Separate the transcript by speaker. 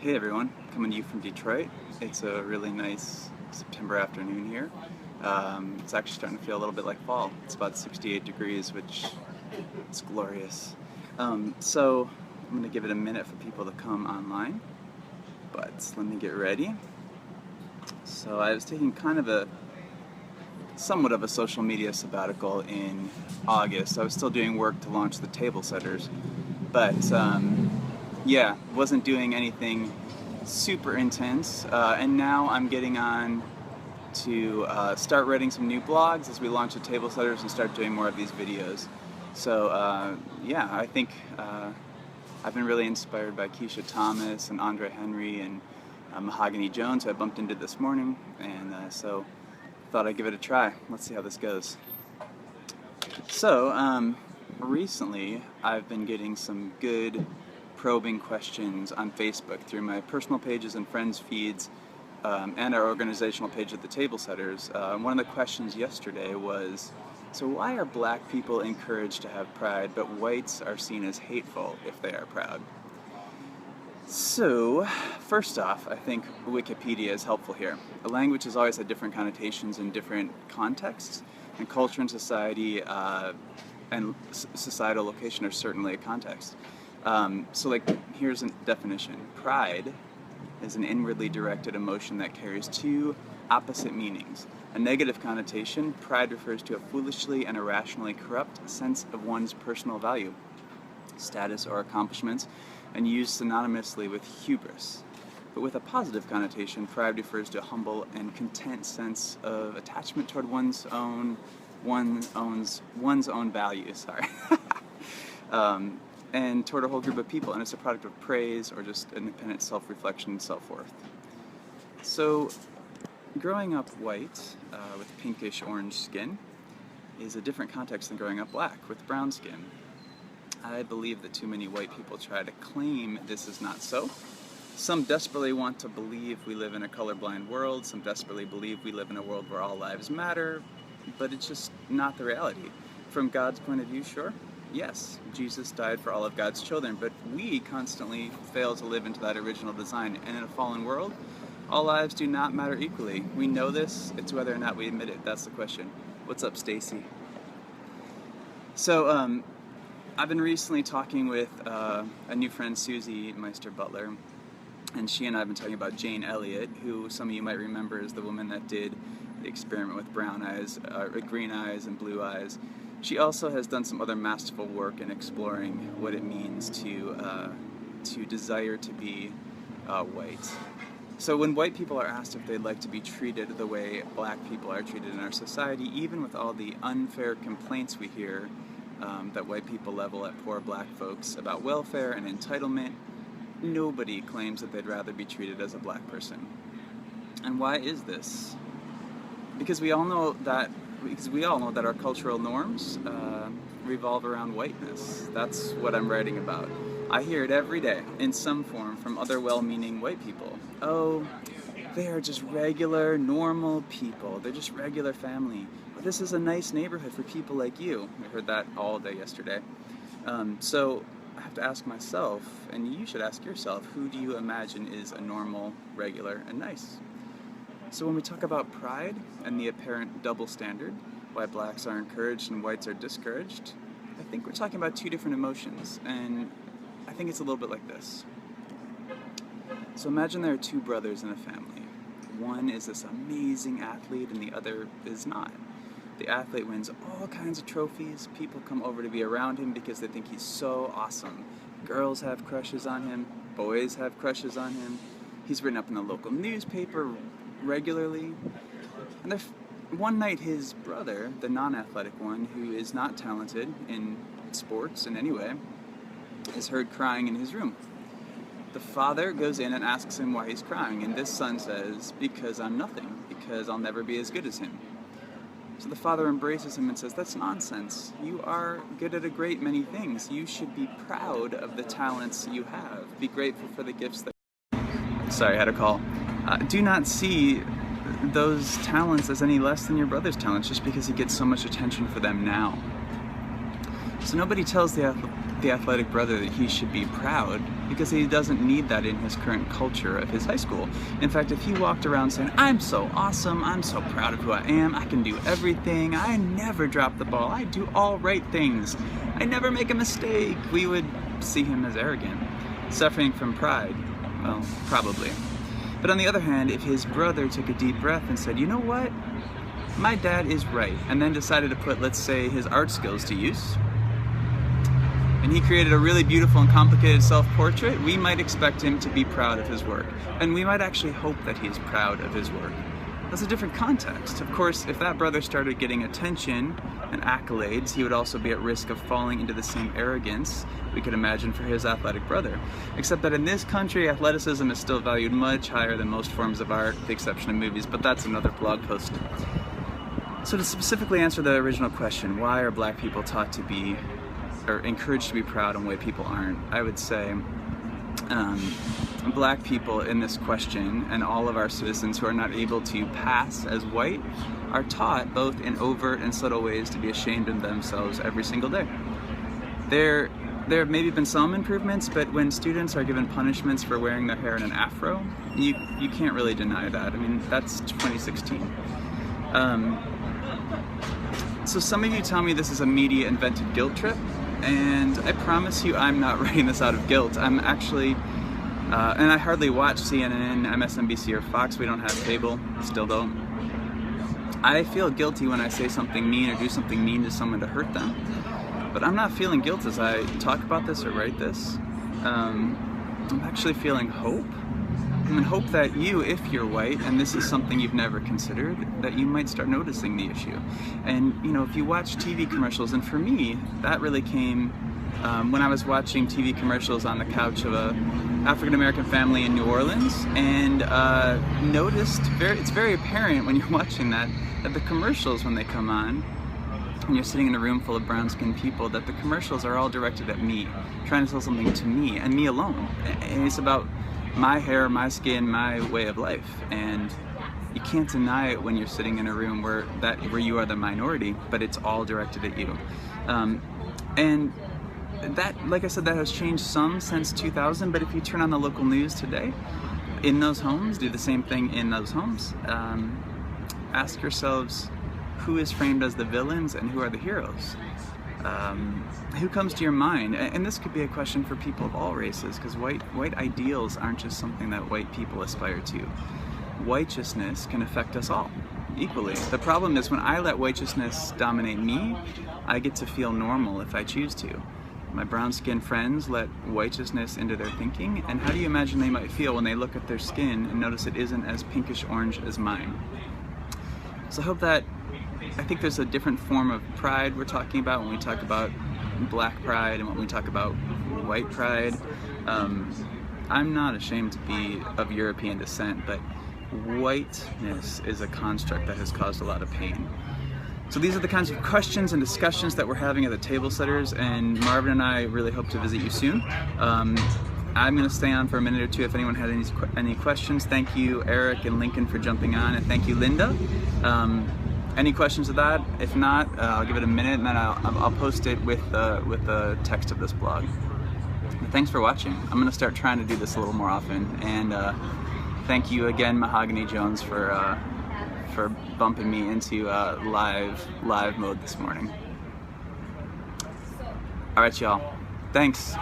Speaker 1: Hey everyone, coming to you from Detroit. It's a really nice September afternoon here. It's actually starting to feel a little bit like fall. It's about 68 degrees, which is glorious. So I'm going to give it a minute for people to come online, but let me get ready. So I was taking kind of somewhat of a social media sabbatical in August. I was still doing work to launch the Table Setters, but yeah, wasn't doing anything super intense, and now I'm getting on to start writing some new blogs as we launch the Table Setters and start doing more of these videos. So yeah, I think I've been really inspired by Keisha Thomas and Andre Henry and Mahogany Jones, who I bumped into this morning, and so thought I'd give it a try. Let's see how this goes. So recently I've been getting some good probing questions on Facebook through my personal pages and friends feeds, and our organizational page at the Table Setters. One of the questions yesterday was, so why are black people encouraged to have pride, but whites are seen as hateful if they are proud? So, first off, I think Wikipedia is helpful here. A language has always had different connotations in different contexts, and culture and society and societal location are certainly a context. So here's a definition. Pride is an inwardly directed emotion that carries two opposite meanings. A negative connotation, pride refers to a foolishly and irrationally corrupt sense of one's personal value, status, or accomplishments, and used synonymously with hubris. But with a positive connotation, pride refers to a humble and content sense of attachment toward one's own value, and toward a whole group of people, and it's a product of praise or just independent self-reflection and self-worth. So, growing up white with pinkish orange skin is a different context than growing up black with brown skin. I believe that too many white people try to claim this is not so. Some desperately want to believe we live in a colorblind world, some desperately believe we live in a world where all lives matter, but it's just not the reality. From God's point of view, sure, yes, Jesus died for all of God's children, but we constantly fail to live into that original design, and in a fallen world, all lives do not matter equally. We know this, it's whether or not we admit it. That's the question. What's up, Stacy? So, I've been recently talking with a new friend, Susie Meister Butler, and she and I have been talking about Jane Elliott, who some of you might remember is the woman that did the experiment with brown eyes, green eyes, and blue eyes. She also has done some other masterful work in exploring what it means to desire to be white. So when white people are asked if they'd like to be treated the way black people are treated in our society, even with all the unfair complaints we hear that white people level at poor black folks about welfare and entitlement, nobody claims that they'd rather be treated as a black person. And why is this? Because we all know that our cultural norms revolve around whiteness. That's what I'm writing about. I hear it every day in some form from other well-meaning white people. Oh, they are just regular, normal people. They're just regular family. But this is a nice neighborhood for people like you. I heard that all day yesterday. So I have to ask myself, and you should ask yourself, who do you imagine is a normal, regular, and nice? So when we talk about pride and the apparent double standard, why blacks are encouraged and whites are discouraged, I think we're talking about two different emotions, and I think it's a little bit like this. So imagine there are two brothers in a family. One is this amazing athlete and the other is not. The athlete wins all kinds of trophies. People come over to be around him because they think he's so awesome. Girls have crushes on him. Boys have crushes on him. He's written up in the local newspaper regularly. And one night his brother, the non-athletic one, who is not talented in sports in any way, is heard crying in his room. The father goes in and asks him why he's crying, and this son says, because I'm nothing, because I'll never be as good as him. So the father embraces him and says, that's nonsense. You are good at a great many things. You should be proud of the talents you have. Be grateful for the gifts that... Sorry, I had a call. Do not see those talents as any less than your brother's talents just because he gets so much attention for them now. So nobody tells the the athletic brother that he should be proud, because he doesn't need that in his current culture of his high school. In fact, if he walked around saying, I'm so awesome, I'm so proud of who I am, I can do everything, I never drop the ball, I do all right things, I never make a mistake, we would see him as arrogant, suffering from pride. Well, probably. But on the other hand, if his brother took a deep breath and said, you know what, my dad is right, and then decided to put, let's say, his art skills to use, and he created a really beautiful and complicated self-portrait, we might expect him to be proud of his work. And we might actually hope that he's proud of his work. That's a different context. Of course, if that brother started getting attention and accolades, he would also be at risk of falling into the same arrogance we could imagine for his athletic brother. Except that in this country, athleticism is still valued much higher than most forms of art, with the exception of movies, but that's another blog post. So to specifically answer the original question, why are black people taught to be, or encouraged to be proud and white people aren't, I would say black people in this question, and all of our citizens who are not able to pass as white, are taught both in overt and subtle ways to be ashamed of themselves every single day. There have maybe been some improvements, but when students are given punishments for wearing their hair in an afro, you can't really deny that. I mean, that's 2016. So some of you tell me this is a media invented guilt trip, and I promise you I'm not writing this out of guilt. I'm actually, and I hardly watch CNN, MSNBC, or Fox. We don't have cable, still don't. I feel guilty when I say something mean or do something mean to someone to hurt them. But I'm not feeling guilt as I talk about this or write this. I'm actually feeling hope. And hope that you, if you're white, and this is something you've never considered, that you might start noticing the issue. And you know, if you watch TV commercials, and for me, that really came when I was watching TV commercials on the couch of a African-American family in New Orleans, and noticed, it's very apparent when you're watching that the commercials, when they come on, and you're sitting in a room full of brown-skinned people, that the commercials are all directed at me, trying to sell something to me, and me alone. And it's about my hair, my skin, my way of life, and you can't deny it when you're sitting in a room where you are the minority, but it's all directed at you. And that, like I said, that has changed some since 2000, but if you turn on the local news today, in those homes, do the same thing in those homes. Ask yourselves, who is framed as the villains and who are the heroes? Who comes to your mind? And this could be a question for people of all races, because white ideals aren't just something that white people aspire to. Whiteousness can affect us all equally. The problem is when I let whiteousness dominate me, I get to feel normal if I choose to. My brown-skinned friends let whiteousness into their thinking, and how do you imagine they might feel when they look at their skin and notice it isn't as pinkish-orange as mine? So I think there's a different form of pride we're talking about when we talk about black pride and when we talk about white pride. I'm not ashamed to be of European descent, but whiteness is a construct that has caused a lot of pain. So these are the kinds of questions and discussions that we're having at the Table Setters, and Marvin and I really hope to visit you soon. I'm going to stay on for a minute or two if anyone had any questions. Thank you, Eric and Lincoln, for jumping on, and thank you, Linda. Any questions of that? If not, I'll give it a minute, and then I'll post it with the text of this blog. But thanks for watching. I'm going to start trying to do this a little more often, and thank you again, Mahogany Jones, for bumping me into live mode this morning. All right, y'all. Thanks.